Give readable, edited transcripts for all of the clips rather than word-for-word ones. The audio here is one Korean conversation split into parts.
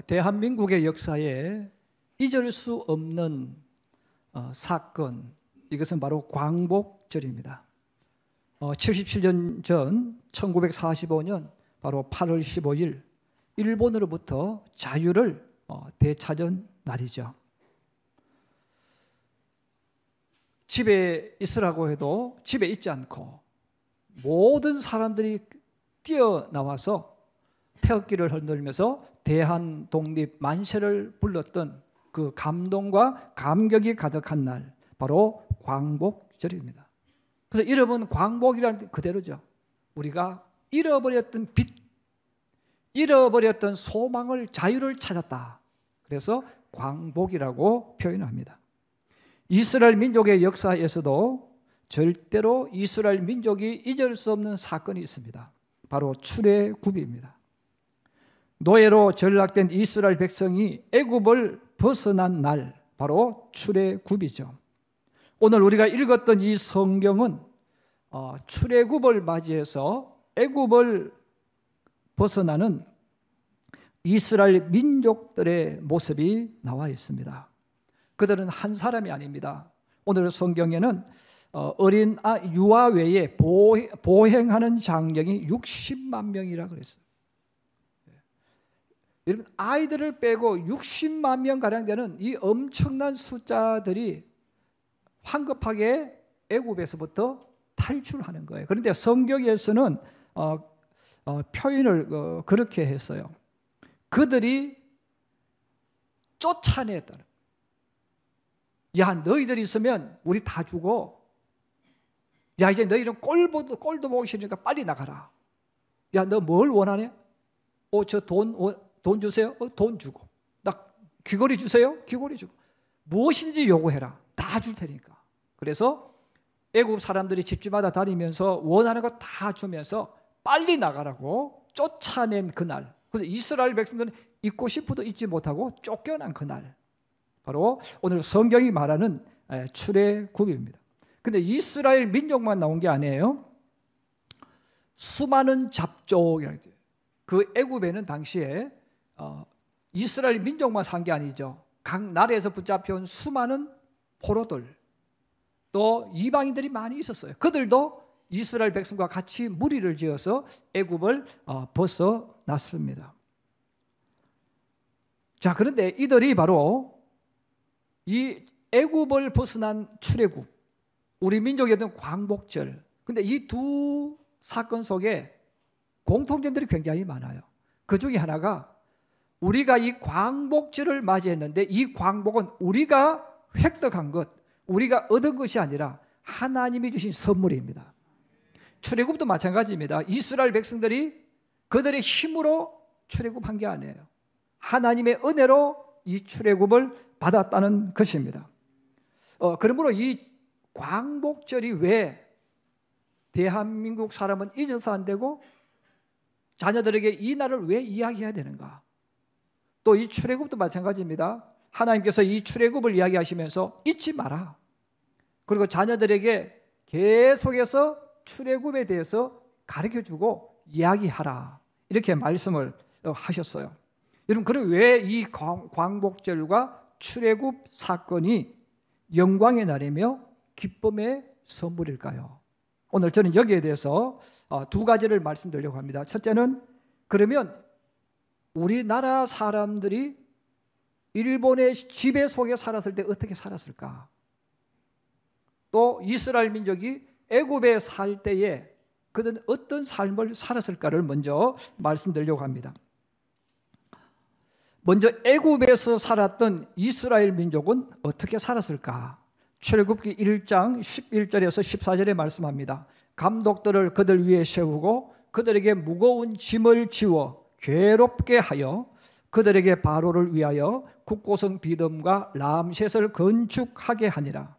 대한민국의 역사에 잊을 수 없는 사건, 이것은 바로 광복절입니다. 77년 전 1945년 바로 8월 15일 일본으로부터 자유를 되찾은 날이죠. 집에 있으라고 해도 집에 있지 않고 모든 사람들이 뛰어나와서 태극기를 흔들면서 대한 독립 만세를 불렀던 그 감동과 감격이 가득한 날, 바로 광복절입니다. 그래서 이름은 광복이라는 뜻 그대로죠. 우리가 잃어버렸던 빛, 잃어버렸던 소망을, 자유를 찾았다. 그래서 광복이라고 표현합니다. 이스라엘 민족의 역사에서도 절대로 이스라엘 민족이 잊을 수 없는 사건이 있습니다. 바로 출애굽입니다. 노예로 전락된 이스라엘 백성이 애굽을 벗어난 날, 바로 출애굽이죠. 오늘 우리가 읽었던 이 성경은 출애굽을 맞이해서 애굽을 벗어나는 이스라엘 민족들의 모습이 나와 있습니다. 그들은 한 사람이 아닙니다. 오늘 성경에는 어린 유아 외에 보행하는 장정이 60만 명이라 그랬어요. 여러분, 아이들을 빼고 60만 명 가량 되는 이 엄청난 숫자들이 황급하게 애굽에서부터 탈출하는 거예요. 그런데 성경에서는 표현을 그렇게 했어요. 그들이 쫓아냈다는. 야, 너희들 있으면 우리 다 죽어. 야, 이제 너희는 꼴도 보기 싫으니까 빨리 나가라. 야, 너 뭘 원하냐? 저 돈 주세요. 돈 주고. 나 귀걸이 주세요. 귀걸이 주고. 무엇인지 요구해라. 다 줄 테니까. 그래서 애굽 사람들이 집집마다 다니면서 원하는 거 다 주면서 빨리 나가라고 쫓아낸 그날. 그래서 이스라엘 백성들은 있고 싶어도 있지 못하고 쫓겨난 그날. 바로 오늘 성경이 말하는 출애굽입니다. 근데 이스라엘 민족만 나온 게 아니에요. 수많은 잡족이라고 해요. 그 애굽에는 당시에 이스라엘 민족만 산 게 아니죠. 각 나라에서 붙잡혀온 수많은 포로들, 또 이방인들이 많이 있었어요. 그들도 이스라엘 백성과 같이 무리를 지어서 애굽을 벗어났습니다. 자, 그런데 이들이 바로 이 애굽을 벗어난 출애굽, 우리 민족의 어떤 광복절, 근데 이 두 사건 속에 공통점들이 굉장히 많아요. 그 중에 하나가 우리가 이 광복절을 맞이했는데 이 광복은 우리가 획득한 것, 우리가 얻은 것이 아니라 하나님이 주신 선물입니다. 출애굽도 마찬가지입니다. 이스라엘 백성들이 그들의 힘으로 출애굽한 게 아니에요. 하나님의 은혜로 이 출애굽을 받았다는 것입니다. 그러므로 이 광복절이 왜 대한민국 사람은 잊어서 안 되고 자녀들에게 이 날을 왜 이야기해야 되는가? 또 이 출애굽도 마찬가지입니다. 하나님께서 이 출애굽을 이야기하시면서 잊지 마라. 그리고 자녀들에게 계속해서 출애굽에 대해서 가르쳐주고 이야기하라. 이렇게 말씀을 하셨어요. 여러분, 그럼 왜 이 광복절과 출애굽 사건이 영광의 날이며 기쁨의 선물일까요? 오늘 저는 여기에 대해서 두 가지를 말씀드리려고 합니다. 첫째는, 그러면 우리나라 사람들이 일본의 지배 속에 살았을 때 어떻게 살았을까? 또 이스라엘 민족이 애굽에 살 때에 그들은 어떤 삶을 살았을까를 먼저 말씀드리려고 합니다. 먼저 애굽에서 살았던 이스라엘 민족은 어떻게 살았을까? 출애굽기 1장 11절에서 14절에 말씀합니다. 감독들을 그들 위에 세우고 그들에게 무거운 짐을 지워 괴롭게 하여 그들에게 바로를 위하여 국고성 비듬과 람셋을 건축하게 하니라.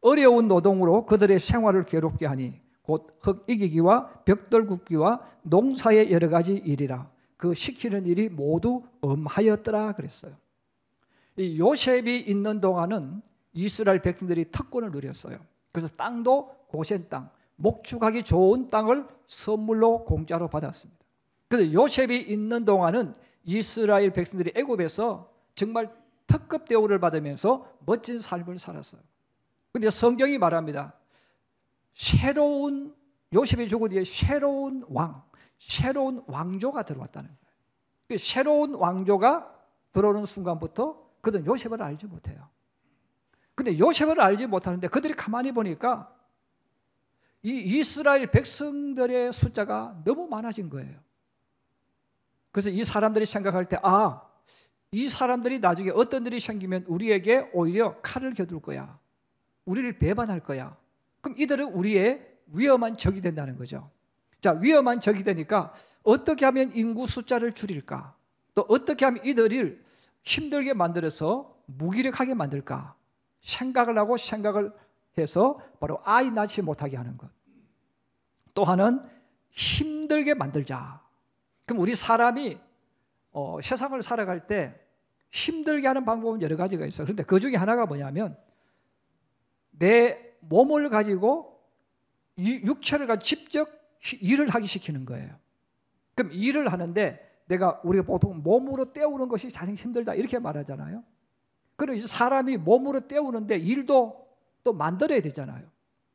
어려운 노동으로 그들의 생활을 괴롭게 하니 곧 흙 이기기와 벽돌 굽기와 농사의 여러 가지 일이라. 그 시키는 일이 모두 엄하였더라 그랬어요. 이 요셉이 있는 동안은 이스라엘 백성들이 특권을 누렸어요. 그래서 땅도 고센 땅, 목축하기 좋은 땅을 선물로 공짜로 받았습니다. 그래서 요셉이 있는 동안은 이스라엘 백성들이 애굽에서 정말 특급 대우를 받으면서 멋진 삶을 살았어요. 그런데 성경이 말합니다. 새로운 요셉이 죽은 뒤에 새로운 왕조가 들어왔다는 거예요. 새로운 왕조가 들어오는 순간부터 그들은 요셉을 알지 못해요. 근데 요셉을 알지 못하는데 그들이 가만히 보니까 이 이스라엘 백성들의 숫자가 너무 많아진 거예요. 그래서 이 사람들이 생각할 때, 이 사람들이 나중에 어떤 일이 생기면 우리에게 오히려 칼을 겨둘 거야. 우리를 배반할 거야. 그럼 이들은 우리의 위험한 적이 된다는 거죠. 자, 위험한 적이 되니까 어떻게 하면 인구 숫자를 줄일까? 또 어떻게 하면 이들을 힘들게 만들어서 무기력하게 만들까? 생각을 해서 바로 아이 낳지 못하게 하는 것. 또 하나는 힘들게 만들자. 그럼 우리 사람이 세상을 살아갈 때 힘들게 하는 방법은 여러 가지가 있어요. 그런데 그 중에 하나가 뭐냐면 내 몸을 가지고 육체를 가지고 직접 일을 하게 시키는 거예요. 그럼 일을 하는데 우리가 보통 몸으로 때우는 것이 가장 힘들다 이렇게 말하잖아요. 그럼 이제 사람이 몸으로 때우는데 일도 또 만들어야 되잖아요.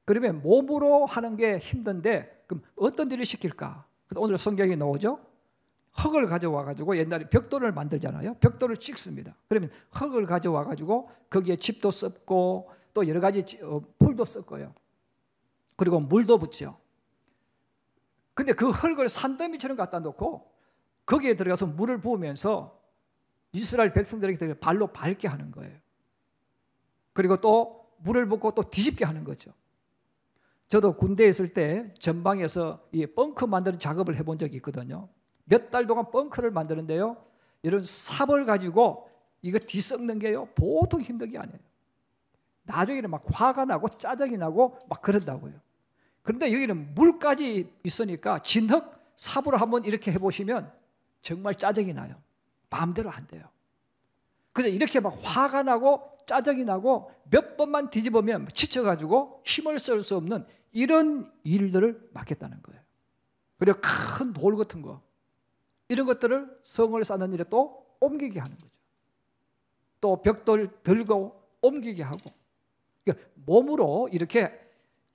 그러면 몸으로 하는 게 힘든데 그럼 어떤 일을 시킬까? 오늘 성경에 나오죠. 흙을 가져와 가지고 옛날에 벽돌을 만들잖아요. 벽돌을 찍습니다. 그러면 흙을 가져와 가지고 거기에 집도 썩고 또 여러 가지 풀도 썩고요. 그리고 물도 붓죠. 근데 그 흙을 산더미처럼 갖다 놓고 거기에 들어가서 물을 부으면서 이스라엘 백성들에게 발로 밟게 하는 거예요. 그리고 또 물을 붓고 또 뒤집게 하는 거죠. 저도 군대에 있을 때 전방에서 이 벙커 만드는 작업을 해본 적이 있거든요. 몇 달 동안 벙커를 만드는데요. 이런 삽을 가지고 이거 뒤섞는 게요. 보통 힘든 게 아니에요. 나중에는 막 화가 나고 짜증이 나고 막 그런다고요. 그런데 여기는 물까지 있으니까 진흙 삽으로 한번 이렇게 해보시면 정말 짜증이 나요. 마음대로 안 돼요. 그래서 이렇게 막 화가 나고 짜증이 나고 몇 번만 뒤집으면 지쳐가지고 힘을 쓸 수 없는 이런 일들을 맡겠다는 거예요. 그리고 큰 돌 같은 거 이런 것들을 성을 쌓는 일에 또 옮기게 하는 거죠. 또 벽돌 들고 옮기게 하고 그러니까 몸으로 이렇게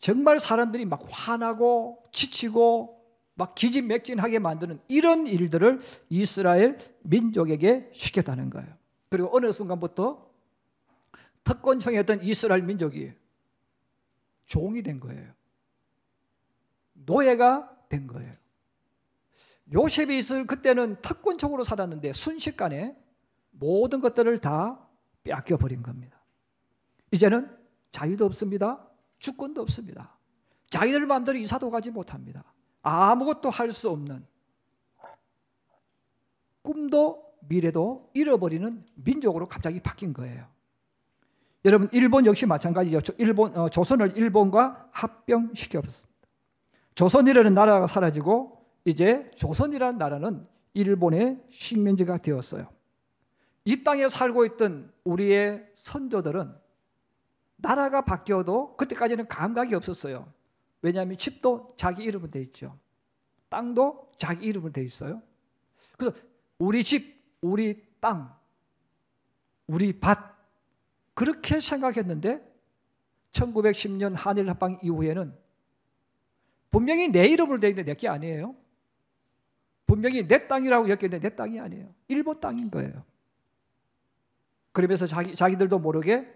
정말 사람들이 막 화나고 지치고 막 기진맥진하게 만드는 이런 일들을 이스라엘 민족에게 시켰다는 거예요. 그리고 어느 순간부터 특권층이었던 이스라엘 민족이 종이 된 거예요. 노예가 된 거예요. 요셉이 있을 그때는 특권층으로 살았는데 순식간에 모든 것들을 다 빼앗겨 버린 겁니다. 이제는 자유도 없습니다. 주권도 없습니다. 자기들 마음대로 이사도 가지 못합니다. 아무것도 할 수 없는 꿈도 미래도 잃어버리는 민족으로 갑자기 바뀐 거예요. 여러분 일본 역시 마찬가지죠. 조선을 일본과 합병시켰습니다. 조선이라는 나라가 사라지고 이제 조선이라는 나라는 일본의 식민지가 되었어요. 이 땅에 살고 있던 우리의 선조들은 나라가 바뀌어도 그때까지는 감각이 없었어요. 왜냐하면 집도 자기 이름으로 돼 있죠. 땅도 자기 이름으로 돼 있어요. 그래서 우리 집, 우리 땅, 우리 밭 그렇게 생각했는데 1910년 한일 합방 이후에는 분명히 내 이름으로 돼 있는데 내 게 아니에요. 분명히 내 땅이라고 여겼는데 내 땅이 아니에요. 일본 땅인 거예요. 그러면서 자기들도 모르게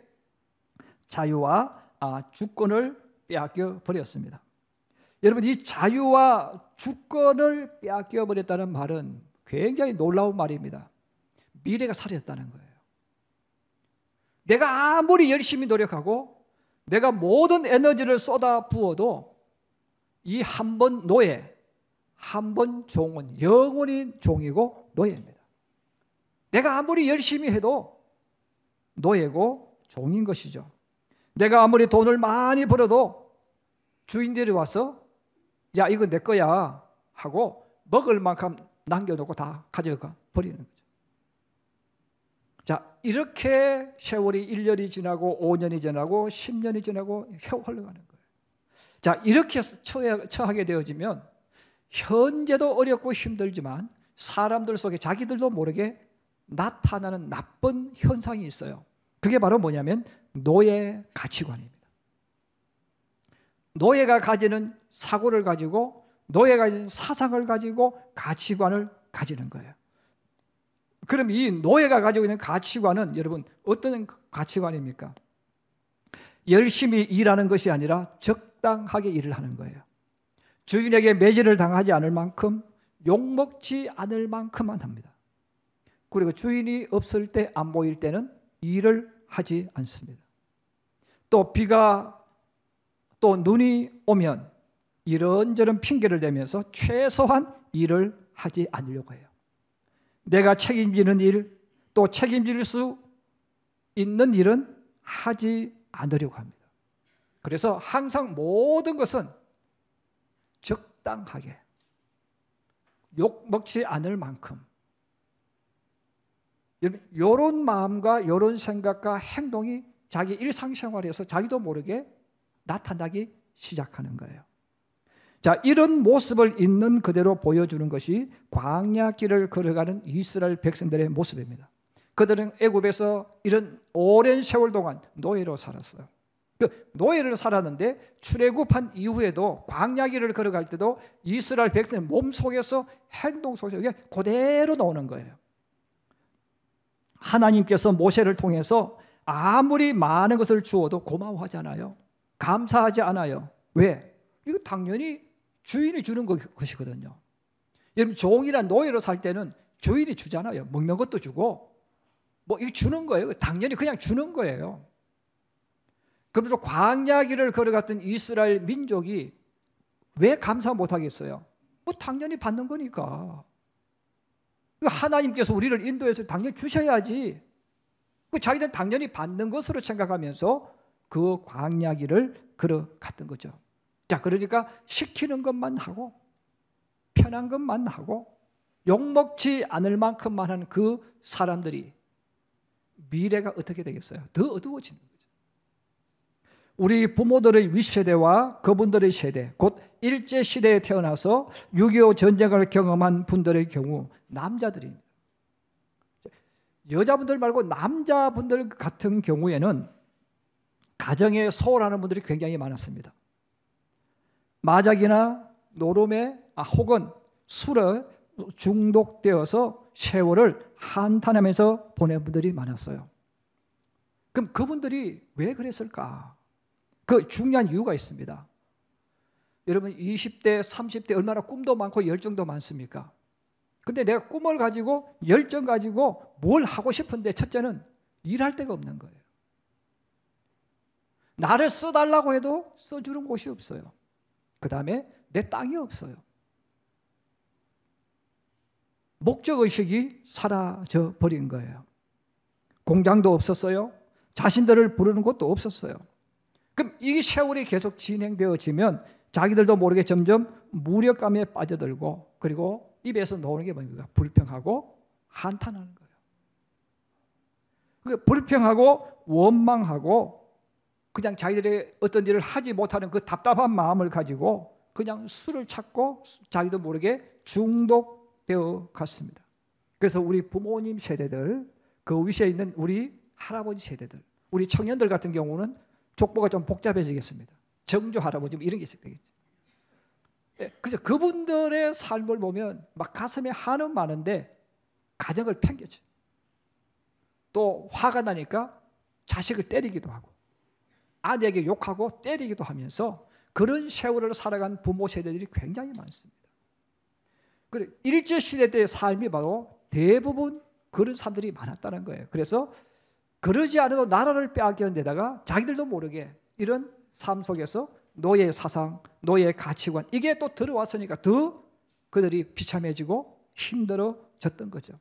자유와 주권을 빼앗겨 버렸습니다. 여러분 이 자유와 주권을 빼앗겨 버렸다는 말은 굉장히 놀라운 말입니다. 미래가 사라졌다는 거예요. 내가 아무리 열심히 노력하고 내가 모든 에너지를 쏟아 부어도 이 한 번 노예, 한 번 종은 영원히 종이고 노예입니다. 내가 아무리 열심히 해도 노예고 종인 것이죠. 내가 아무리 돈을 많이 벌어도 주인들이 와서 야 이거 내 거야 하고 먹을 만큼 남겨놓고 다 가져가 버리는 거죠. 자 이렇게 세월이 1년이 지나고 5년이 지나고 10년이 지나고 흘러가는 거예요. 자 이렇게 처하게 되어지면 현재도 어렵고 힘들지만 사람들 속에 자기들도 모르게 나타나는 나쁜 현상이 있어요. 그게 바로 뭐냐면 노예 가치관입니다. 노예가 가지는 사고를 가지고, 노예가 가지는 사상을 가지고 가치관을 가지는 거예요. 그럼 이 노예가 가지고 있는 가치관은 여러분 어떤 가치관입니까? 열심히 일하는 것이 아니라 적당하게 일을 하는 거예요. 주인에게 매질을 당하지 않을 만큼, 욕먹지 않을 만큼만 합니다. 그리고 주인이 없을 때, 안 보일 때는 일을 하지 않습니다. 또 비가, 또 눈이 오면 이런저런 핑계를 대면서 최소한 일을 하지 않으려고 해요. 내가 책임지는 일, 또 책임질 수 있는 일은 하지 않으려고 합니다. 그래서 항상 모든 것은 적당하게, 욕 먹지 않을 만큼, 이런 마음과 이런 생각과 행동이 자기 일상생활에서 자기도 모르게 나타나기 시작하는 거예요. 자, 이런 모습을 있는 그대로 보여주는 것이 광야 길을 걸어가는 이스라엘 백성들의 모습입니다. 그들은 애굽에서 이런 오랜 세월 동안 노예로 살았어요. 그 노예를 살았는데 출애굽한 이후에도 광야 길을 걸어갈 때도 이스라엘 백성의 몸 속에서, 행동 속에서 이게 그대로 나오는 거예요. 하나님께서 모세를 통해서 아무리 많은 것을 주어도 고마워하잖아요. 감사하지 않아요. 왜? 이거 당연히 주인이 주는 것이거든요. 여러분, 종이나 노예로 살 때는 주인이 주잖아요. 먹는 것도 주고, 뭐 이거 주는 거예요. 당연히 그냥 주는 거예요. 그래서 광야 길을 걸어갔던 이스라엘 민족이 왜 감사 못하겠어요? 뭐 당연히 받는 거니까. 하나님께서 우리를 인도해서 당연히 주셔야지. 자기들은 당연히 받는 것으로 생각하면서 그 광야 길을 걸어갔던 거죠. 자, 그러니까 시키는 것만 하고, 편한 것만 하고, 욕먹지 않을 만큼만 하는 그 사람들이 미래가 어떻게 되겠어요? 더 어두워지는 거죠. 우리 부모들의 윗세대와 그분들의 세대, 곧 일제시대에 태어나서 6.25 전쟁을 경험한 분들의 경우 남자들입니다. 여자분들 말고 남자분들 같은 경우에는 가정에 소홀하는 분들이 굉장히 많았습니다. 마작이나 노름에 혹은 술에 중독되어서 세월을 한탄하면서 보낸 분들이 많았어요. 그럼 그분들이 왜 그랬을까? 그 중요한 이유가 있습니다. 여러분 20대, 30대 얼마나 꿈도 많고 열정도 많습니까? 근데 내가 꿈을 가지고 열정 가지고 뭘 하고 싶은데 첫째는 일할 데가 없는 거예요. 나를 써달라고 해도 써주는 곳이 없어요. 그 다음에 내 땅이 없어요. 목적의식이 사라져 버린 거예요. 공장도 없었어요. 자신들을 부르는 곳도 없었어요. 그럼 이 세월이 계속 진행되어지면 자기들도 모르게 점점 무력감에 빠져들고, 그리고 입에서 나오는 게 뭡니까? 불평하고 한탄하는 거예요. 불평하고 원망하고 그냥 자기들의 어떤 일을 하지 못하는 그 답답한 마음을 가지고 그냥 술을 찾고 자기도 모르게 중독되어 갔습니다. 그래서 우리 부모님 세대들, 그 위에 있는 우리 할아버지 세대들, 우리 청년들 같은 경우는 족보가 좀 복잡해지겠습니다. 정조 할아버지 이런 게 되겠죠. 그래서 그분들의 삶을 보면 막 가슴에 한은 많은데 가정을 팽개쳐. 또 화가 나니까 자식을 때리기도 하고 아내에게 욕하고 때리기도 하면서 그런 세월을 살아간 부모 세대들이 굉장히 많습니다. 그래, 일제시대 때의 삶이 바로 대부분 그런 사람들이 많았다는 거예요. 그래서 그러지 않아도 나라를 빼앗기는 데다가 자기들도 모르게 이런 삶 속에서 노예의 사상, 노예의 가치관 이게 또 들어왔으니까 더 그들이 비참해지고 힘들어졌던 거죠.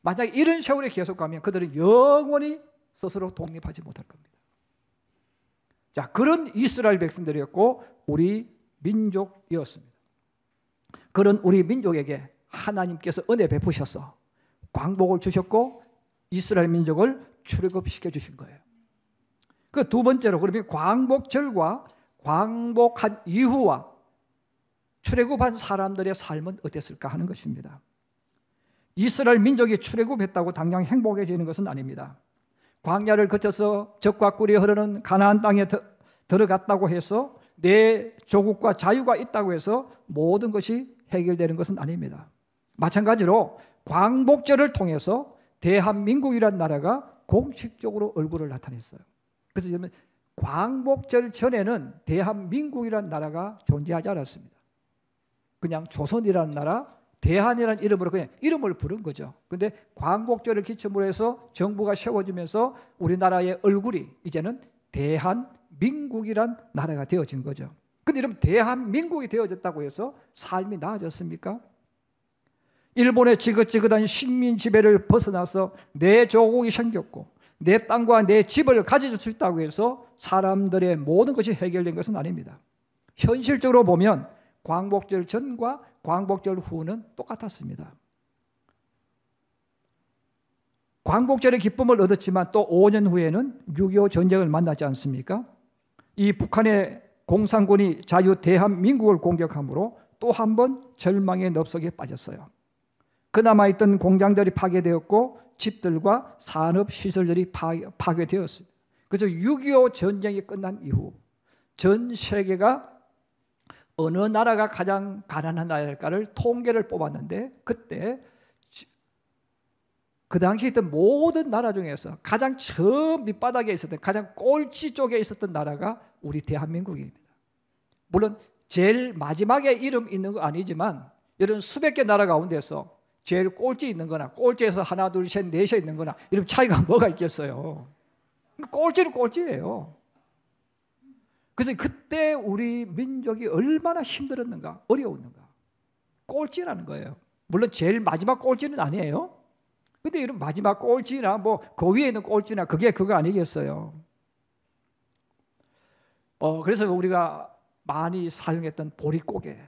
만약에 이런 세월이 계속 가면 그들은 영원히 스스로 독립하지 못할 겁니다. 자, 그런 이스라엘 백성들이었고 우리 민족이었습니다. 그런 우리 민족에게 하나님께서 은혜 베푸셔서 광복을 주셨고 이스라엘 민족을 출애굽시켜 주신 거예요. 그 두 번째로 그러면 광복절과 광복한 이후와 출애굽한 사람들의 삶은 어땠을까 하는 것입니다. 이스라엘 민족이 출애굽했다고 당장 행복해지는 것은 아닙니다. 광야를 거쳐서 젖과 꿀이 흐르는 가나안 땅에 들어갔다고 해서 내 조국과 자유가 있다고 해서 모든 것이 해결되는 것은 아닙니다. 마찬가지로 광복절을 통해서 대한민국이라는 나라가 공식적으로 얼굴을 나타냈어요. 그래서 여러분, 광복절 전에는 대한민국이라는 나라가 존재하지 않았습니다. 그냥 조선이라는 나라, 대한이라는 이름으로 그냥 이름을 부른 거죠. 근데 광복절을 기점으로 해서 정부가 세워지면서 우리나라의 얼굴이 이제는 대한민국이란 나라가 되어진 거죠. 근데 여러분, 대한민국이 되어졌다고 해서 삶이 나아졌습니까? 일본의 지긋지긋한 식민 지배를 벗어나서 내 조국이 생겼고 내 땅과 내 집을 가질 수 있다고 해서 사람들의 모든 것이 해결된 것은 아닙니다. 현실적으로 보면 광복절 전과 광복절 후는 똑같았습니다. 광복절의 기쁨을 얻었지만 또 5년 후에는 6.25 전쟁을 만나지 않습니까? 이 북한의 공산군이 자유 대한민국을 공격함으로 또 한 번 절망의 늪속에 빠졌어요. 그나마 있던 공장들이 파괴되었고 집들과 산업시설들이 파괴되었습니다. 그래서 6.25 전쟁이 끝난 이후 전 세계가 어느 나라가 가장 가난한 나라일까를 통계를 뽑았는데, 그때 그 당시에 있던 모든 나라 중에서 가장 저 밑바닥에 있었던, 가장 꼴찌 쪽에 있었던 나라가 우리 대한민국입니다. 물론 제일 마지막에 이름 있는 거 아니지만 이런 수백 개 나라 가운데서 제일 꼴찌 있는 거나 꼴찌에서 하나 둘 셋 넷이 있는 거나 이런 차이가 뭐가 있겠어요. 꼴찌는 꼴찌예요. 그래서 그때 우리 민족이 얼마나 힘들었는가, 어려웠는가. 꼴찌라는 거예요. 물론 제일 마지막 꼴찌는 아니에요. 근데 이런 마지막 꼴찌나 뭐 그 위에 있는 꼴찌나 그게 그거 아니겠어요. 그래서 우리가 많이 사용했던 보릿고개,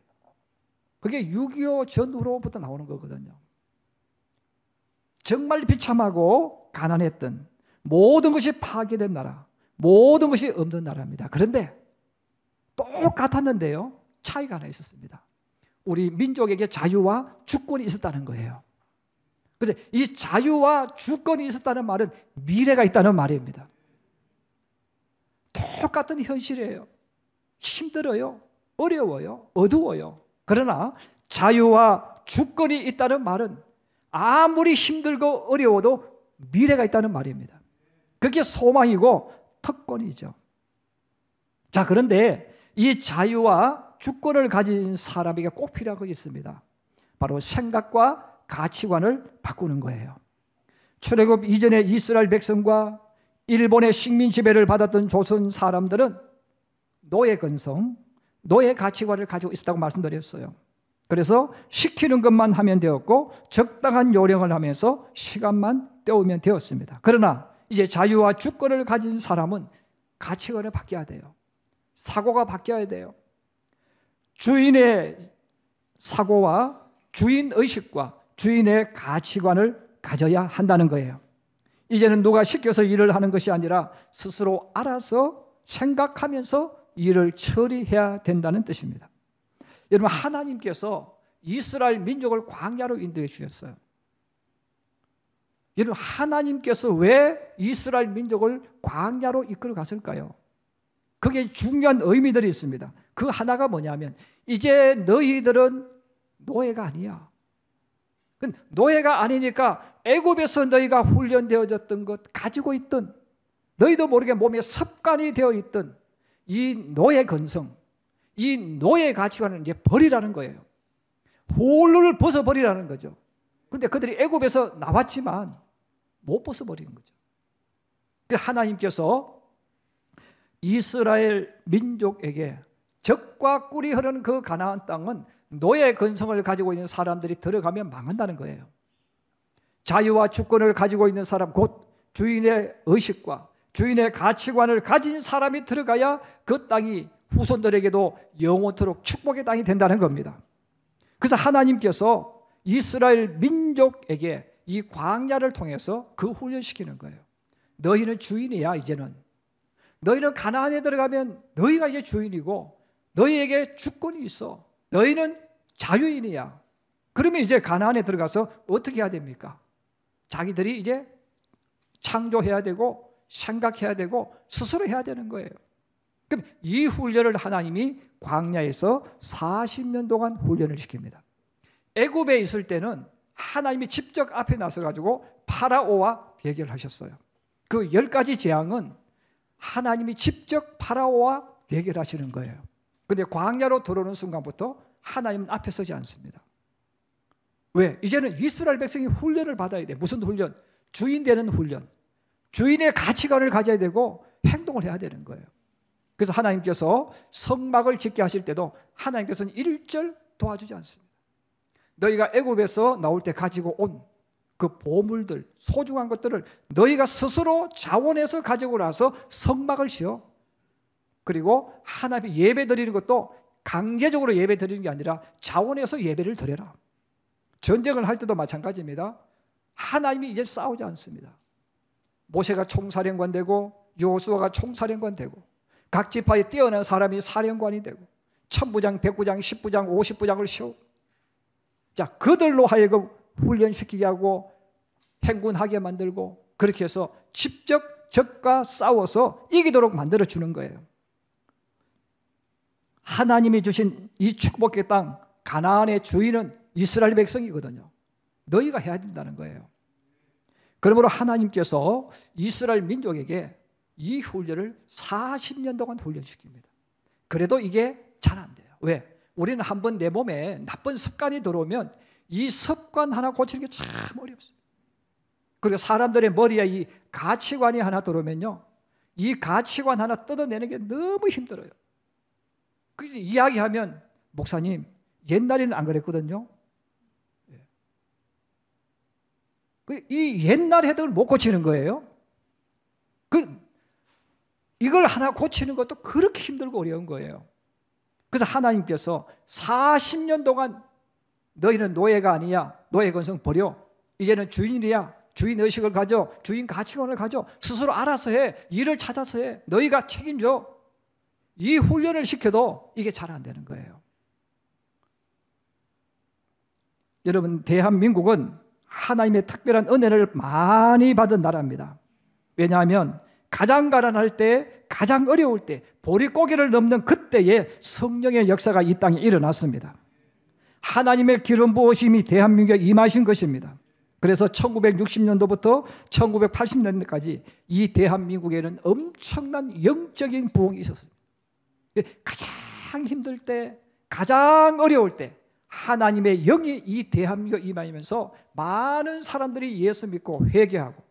그게 6.25 전후로부터 나오는 거거든요. 정말 비참하고 가난했던, 모든 것이 파괴된 나라, 모든 것이 없는 나라입니다. 그런데 똑같았는데요, 차이가 하나 있었습니다. 우리 민족에게 자유와 주권이 있었다는 거예요. 그래서 이 자유와 주권이 있었다는 말은 미래가 있다는 말입니다. 똑같은 현실이에요. 힘들어요, 어려워요, 어두워요. 그러나 자유와 주권이 있다는 말은 아무리 힘들고 어려워도 미래가 있다는 말입니다. 그게 소망이고 특권이죠. 자, 그런데 이 자유와 주권을 가진 사람에게 꼭 필요한 것이 있습니다. 바로 생각과 가치관을 바꾸는 거예요. 출애굽 이전에 이스라엘 백성과 일본의 식민 지배를 받았던 조선 사람들은 노예 근성, 노예 가치관을 가지고 있었다고 말씀드렸어요. 그래서 시키는 것만 하면 되었고 적당한 요령을 하면서 시간만 때우면 되었습니다. 그러나 이제 자유와 주권을 가진 사람은 가치관을 바뀌어야 돼요. 사고가 바뀌어야 돼요. 주인의 사고와 주인 의식과 주인의 가치관을 가져야 한다는 거예요. 이제는 누가 시켜서 일을 하는 것이 아니라 스스로 알아서 생각하면서 일을 처리해야 된다는 뜻입니다. 여러분, 하나님께서 이스라엘 민족을 광야로 인도해 주셨어요. 여러분, 하나님께서 왜 이스라엘 민족을 광야로 이끌어 갔을까요? 그게 중요한 의미들이 있습니다. 그 하나가 뭐냐면, 이제 너희들은 노예가 아니야. 노예가 아니니까 애굽에서 너희가 훈련되어졌던 것, 가지고 있던, 너희도 모르게 몸에 습관이 되어 있던 이 노예 근성, 이 노예 가치관을 이제 버리라는 거예요. 훌루를 벗어버리라는 거죠. 근데 그들이 애굽에서 나왔지만 못 벗어버리는 거죠. 하나님께서 이스라엘 민족에게 젖과 꿀이 흐르는 그 가나안 땅은 노예 근성을 가지고 있는 사람들이 들어가면 망한다는 거예요. 자유와 주권을 가지고 있는 사람, 곧 주인의 의식과 주인의 가치관을 가진 사람이 들어가야 그 땅이 후손들에게도 영원토록 축복의 땅이 된다는 겁니다. 그래서 하나님께서 이스라엘 민족에게 이 광야를 통해서 그 훈련시키는 거예요. 너희는 주인이야. 이제는 너희는 가나안에 들어가면 너희가 이제 주인이고 너희에게 주권이 있어. 너희는 자유인이야. 그러면 이제 가나안에 들어가서 어떻게 해야 됩니까? 자기들이 이제 창조해야 되고 생각해야 되고 스스로 해야 되는 거예요. 그럼 이 훈련을 하나님이 광야에서 40년 동안 훈련을 시킵니다. 애굽에 있을 때는 하나님이 직접 앞에 나서 가지고 파라오와 대결하셨어요. 그 10가지 재앙은 하나님이 직접 파라오와 대결하시는 거예요. 그런데 광야로 들어오는 순간부터 하나님은 앞에 서지 않습니다. 왜? 이제는 이스라엘 백성이 훈련을 받아야 돼. 무슨 훈련? 주인 되는 훈련. 주인의 가치관을 가져야 되고 행동을 해야 되는 거예요. 그래서 하나님께서 성막을 짓게 하실 때도 하나님께서는 일절 도와주지 않습니다. 너희가 애굽에서 나올 때 가지고 온 그 보물들, 소중한 것들을 너희가 스스로 자원해서 가지고 나서 성막을 지어. 그리고 하나님 예배 드리는 것도 강제적으로 예배 드리는 게 아니라 자원해서 예배를 드려라. 전쟁을 할 때도 마찬가지입니다. 하나님이 이제 싸우지 않습니다. 모세가 총사령관 되고 여호수아가 총사령관 되고 각 지파에 뛰어난 사람이 사령관이 되고 천부장, 백부장, 십부장, 50부장을 세우고 자, 그들로 하여금 훈련시키게 하고 행군하게 만들고 그렇게 해서 직접 적과 싸워서 이기도록 만들어주는 거예요. 하나님이 주신 이 축복의 땅 가나안의 주인은 이스라엘 백성이거든요. 너희가 해야 된다는 거예요. 그러므로 하나님께서 이스라엘 민족에게 이 훈련을 40년 동안 훈련시킵니다. 그래도 이게 잘 안 돼요. 왜? 우리는 한번 내 몸에 나쁜 습관이 들어오면 이 습관 하나 고치는 게 참 어렵습니다. 그리고 사람들의 머리에 이 가치관이 하나 들어오면요, 이 가치관 하나 뜯어내는 게 너무 힘들어요. 그래서 이야기하면 목사님 옛날에는 안 그랬거든요. 이 옛날 해석을 못 고치는 거예요. 이걸 하나 고치는 것도 그렇게 힘들고 어려운 거예요. 그래서 하나님께서 40년 동안 너희는 노예가 아니야. 노예 건성 버려. 이제는 주인이야. 주인 의식을 가져. 주인 가치관을 가져. 스스로 알아서 해. 일을 찾아서 해. 너희가 책임져. 이 훈련을 시켜도 이게 잘 안 되는 거예요. 여러분, 대한민국은 하나님의 특별한 은혜를 많이 받은 나라입니다. 왜냐하면 가장 가난할 때, 가장 어려울 때, 보릿고개를 넘는 그때에 성령의 역사가 이 땅에 일어났습니다. 하나님의 기름 부으심이 대한민국에 임하신 것입니다. 그래서 1960년도부터 1980년대까지 이 대한민국에는 엄청난 영적인 부흥이 있었습니다. 가장 힘들 때, 가장 어려울 때 하나님의 영이 이 대한민국에 임하면서 많은 사람들이 예수 믿고 회개하고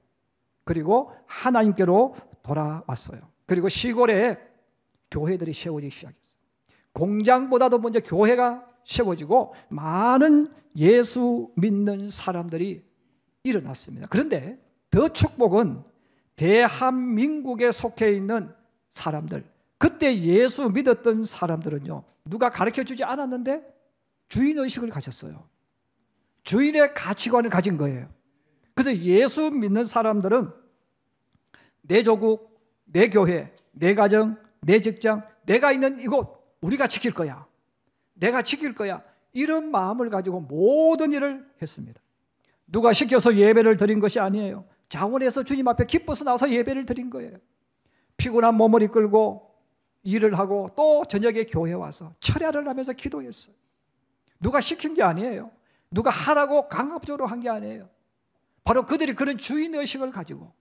그리고 하나님께로 돌아왔어요. 그리고 시골에 교회들이 세워지기 시작했어요. 공장보다도 먼저 교회가 세워지고 많은 예수 믿는 사람들이 일어났습니다. 그런데 더 축복은 대한민국에 속해 있는 사람들, 그때 예수 믿었던 사람들은요, 누가 가르쳐주지 않았는데 주인의식을 가졌어요. 주인의 가치관을 가진 거예요. 그래서 예수 믿는 사람들은 내 조국, 내 교회, 내 가정, 내 직장, 내가 있는 이곳 우리가 지킬 거야. 내가 지킬 거야. 이런 마음을 가지고 모든 일을 했습니다. 누가 시켜서 예배를 드린 것이 아니에요. 자원해서 주님 앞에 기뻐서 나서 예배를 드린 거예요. 피곤한 몸을 이끌고 일을 하고 또 저녁에 교회 와서 철야를 하면서 기도했어요. 누가 시킨 게 아니에요. 누가 하라고 강압적으로 한 게 아니에요. 바로 그들이 그런 주인의식을 가지고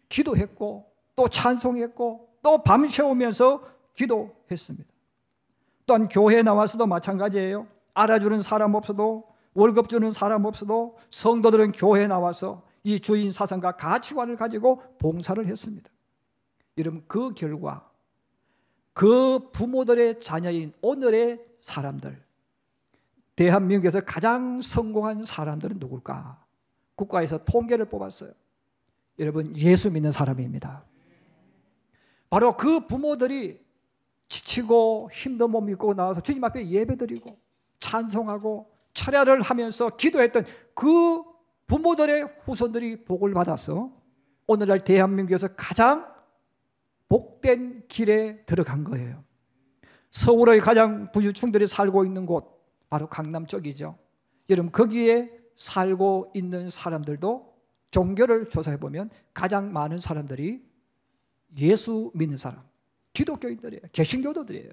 기도했고 또 찬송했고 또 밤새우면서 기도했습니다. 또한 교회에 나와서도 마찬가지예요. 알아주는 사람 없어도 월급 주는 사람 없어도 성도들은 교회에 나와서 이 주인 사상과 가치관을 가지고 봉사를 했습니다. 여러분, 그 결과 그 부모들의 자녀인 오늘의 사람들, 대한민국에서 가장 성공한 사람들은 누굴까? 국가에서 통계를 뽑았어요. 여러분, 예수 믿는 사람입니다. 바로 그 부모들이 지치고 힘도 못 믿고 나와서 주님 앞에 예배드리고 찬송하고 철야를 하면서 기도했던 그 부모들의 후손들이 복을 받아서 오늘날 대한민국에서 가장 복된 길에 들어간 거예요. 서울의 가장 부유층들이 살고 있는 곳, 바로 강남 쪽이죠. 여러분 거기에 살고 있는 사람들도 종교를 조사해 보면 가장 많은 사람들이 예수 믿는 사람, 기독교인들이에요. 개신교도들이에요.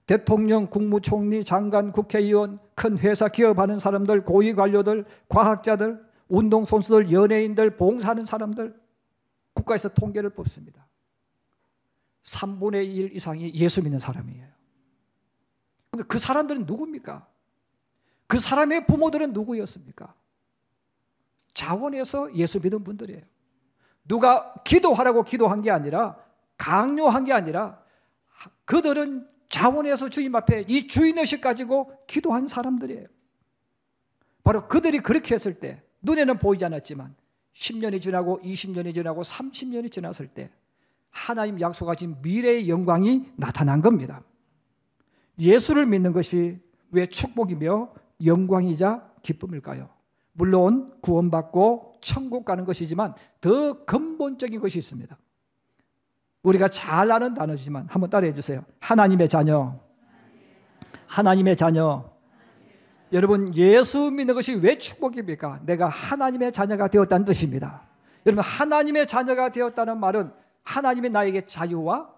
대통령, 국무총리, 장관, 국회의원, 큰 회사 기업하는 사람들, 고위 관료들, 과학자들, 운동선수들, 연예인들, 봉사하는 사람들, 국가에서 통계를 뽑습니다. 3분의 1 이상이 예수 믿는 사람이에요. 근데 그 사람들은 누굽니까? 그 사람의 부모들은 누구였습니까? 자원해서 예수 믿은 분들이에요. 누가 기도하라고 기도한 게 아니라, 강요한 게 아니라, 그들은 자원해서 주님 앞에 이 주인의식 가지고 기도한 사람들이에요. 바로 그들이 그렇게 했을 때, 눈에는 보이지 않았지만 10년이 지나고 20년이 지나고 30년이 지났을 때 하나님 약속하신 미래의 영광이 나타난 겁니다. 예수를 믿는 것이 왜 축복이며 영광이자 기쁨일까요? 물론 구원받고 천국 가는 것이지만 더 근본적인 것이 있습니다. 우리가 잘 아는 단어지만 한번 따라해 주세요. 하나님의 자녀. 하나님의 자녀. 여러분, 예수 믿는 것이 왜 축복입니까? 내가 하나님의 자녀가 되었다는 뜻입니다. 여러분, 하나님의 자녀가 되었다는 말은 하나님이 나에게 자유와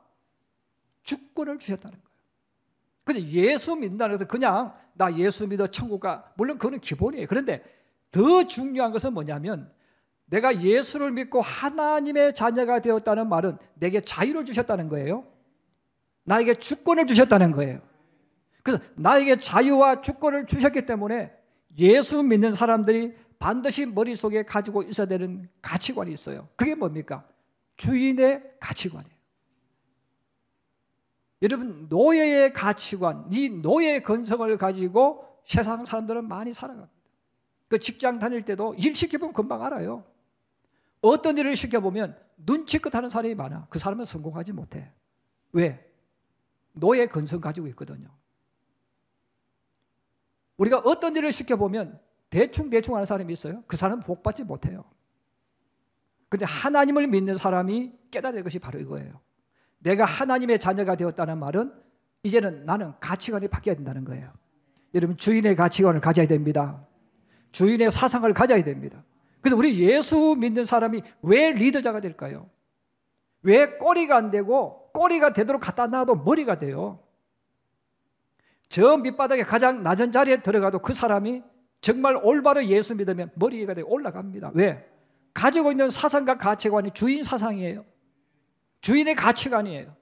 주권을 주셨다는 거예요. 그래서 예수 믿는다는 것은 그냥 나 예수 믿어 천국 가, 물론 그거는 기본이에요. 그런데 더 중요한 것은 뭐냐면 내가 예수를 믿고 하나님의 자녀가 되었다는 말은 내게 자유를 주셨다는 거예요. 나에게 주권을 주셨다는 거예요. 그래서 나에게 자유와 주권을 주셨기 때문에 예수 믿는 사람들이 반드시 머릿속에 가지고 있어야 되는 가치관이 있어요. 그게 뭡니까? 주인의 가치관이에요. 여러분, 노예의 가치관, 이 노예의 근성을 가지고 세상 사람들은 많이 살아갑니다. 그 직장 다닐 때도 일 시켜보면 금방 알아요. 어떤 일을 시켜보면 눈치껏 하는 사람이 많아. 그 사람은 성공하지 못해. 왜? 노예 근성 가지고 있거든요. 우리가 어떤 일을 시켜보면 대충 하는 사람이 있어요. 그 사람은 복받지 못해요. 근데 하나님을 믿는 사람이 깨달아야 될 것이 바로 이거예요. 내가 하나님의 자녀가 되었다는 말은 이제는 나는 가치관이 바뀌어야 된다는 거예요. 여러분, 주인의 가치관을 가져야 됩니다. 주인의 사상을 가져야 됩니다. 그래서 우리 예수 믿는 사람이 왜 리더자가 될까요? 왜 꼬리가 안 되고 꼬리가 되도록 갖다 놔도 머리가 돼요? 저 밑바닥에 가장 낮은 자리에 들어가도 그 사람이 정말 올바로 예수 믿으면 머리가 되고 올라갑니다. 왜? 가지고 있는 사상과 가치관이 주인 사상이에요. 주인의 가치관이에요.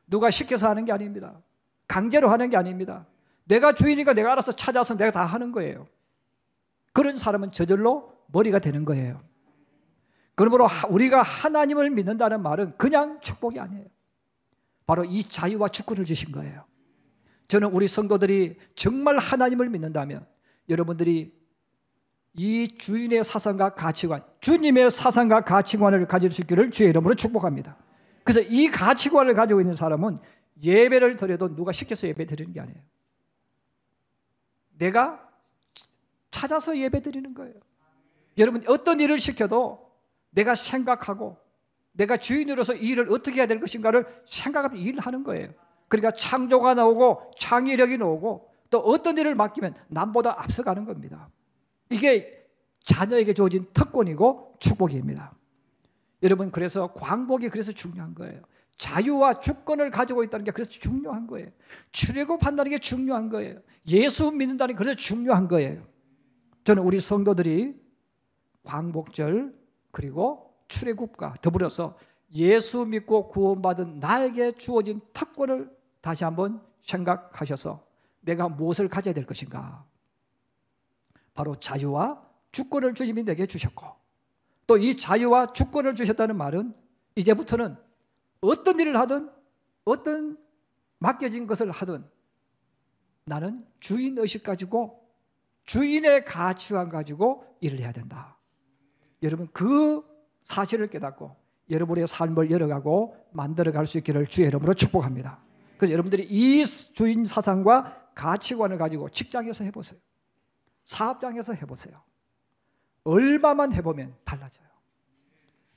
누가 시켜서 하는 게 아닙니다. 강제로 하는 게 아닙니다. 내가 주인이니까 내가 알아서 찾아서 내가 다 하는 거예요. 그런 사람은 저절로 머리가 되는 거예요. 그러므로 우리가 하나님을 믿는다는 말은 그냥 축복이 아니에요. 바로 이 자유와 주권을 주신 거예요. 저는 우리 성도들이 정말 하나님을 믿는다면 여러분들이 이 주인의 사상과 가치관, 주님의 사상과 가치관을 가질 수 있기를 주의 이름으로 축복합니다. 그래서 이 가치관을 가지고 있는 사람은 예배를 드려도 누가 시켜서 예배 드리는 게 아니에요. 내가 찾아서 예배 드리는 거예요. 여러분, 어떤 일을 시켜도 내가 생각하고 내가 주인으로서 이 일을 어떻게 해야 될 것인가를 생각하면서 일을 하는 거예요. 그러니까 창조가 나오고 창의력이 나오고 또 어떤 일을 맡기면 남보다 앞서가는 겁니다. 이게 자녀에게 주어진 특권이고 축복입니다. 여러분, 그래서 광복이 그래서 중요한 거예요. 자유와 주권을 가지고 있다는 게 그래서 중요한 거예요. 출애굽한다는 게 중요한 거예요. 예수 믿는다는 게 그래서 중요한 거예요. 저는 우리 성도들이 광복절 그리고 출애굽과 더불어서 예수 믿고 구원받은 나에게 주어진 특권을 다시 한번 생각하셔서 내가 무엇을 가져야 될 것인가? 바로 자유와 주권을 주님이 내게 주셨고 또 이 자유와 주권을 주셨다는 말은 이제부터는 어떤 일을 하든 어떤 맡겨진 것을 하든 나는 주인의식 가지고 주인의 가치관 가지고 일을 해야 된다. 여러분, 그 사실을 깨닫고 여러분의 삶을 열어가고 만들어갈 수 있기를 주의 이름으로 축복합니다. 그래서 여러분들이 이 주인 사상과 가치관을 가지고 직장에서 해보세요. 사업장에서 해보세요. 얼마만 해보면 달라져요.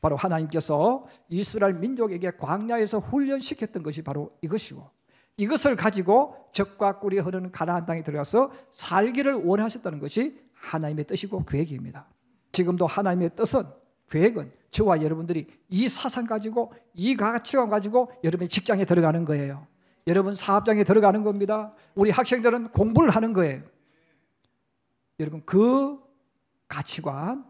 바로 하나님께서 이스라엘 민족에게 광야에서 훈련시켰던 것이 바로 이것이고 이것을 가지고 젖과 꿀이 흐르는 가나안 땅에 들어가서 살기를 원하셨다는 것이 하나님의 뜻이고 계획입니다. 지금도 하나님의 뜻은, 계획은 저와 여러분들이 이 사상 가지고, 이 가치관 가지고 여러분의 직장에 들어가는 거예요. 여러분 사업장에 들어가는 겁니다. 우리 학생들은 공부를 하는 거예요. 여러분 그 가치관,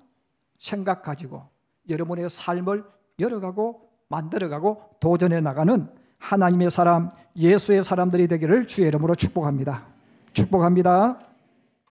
생각 가지고 여러분의 삶을 열어가고 만들어가고 도전해 나가는 하나님의 사람, 예수의 사람들이 되기를 주의 이름으로 축복합니다. 축복합니다.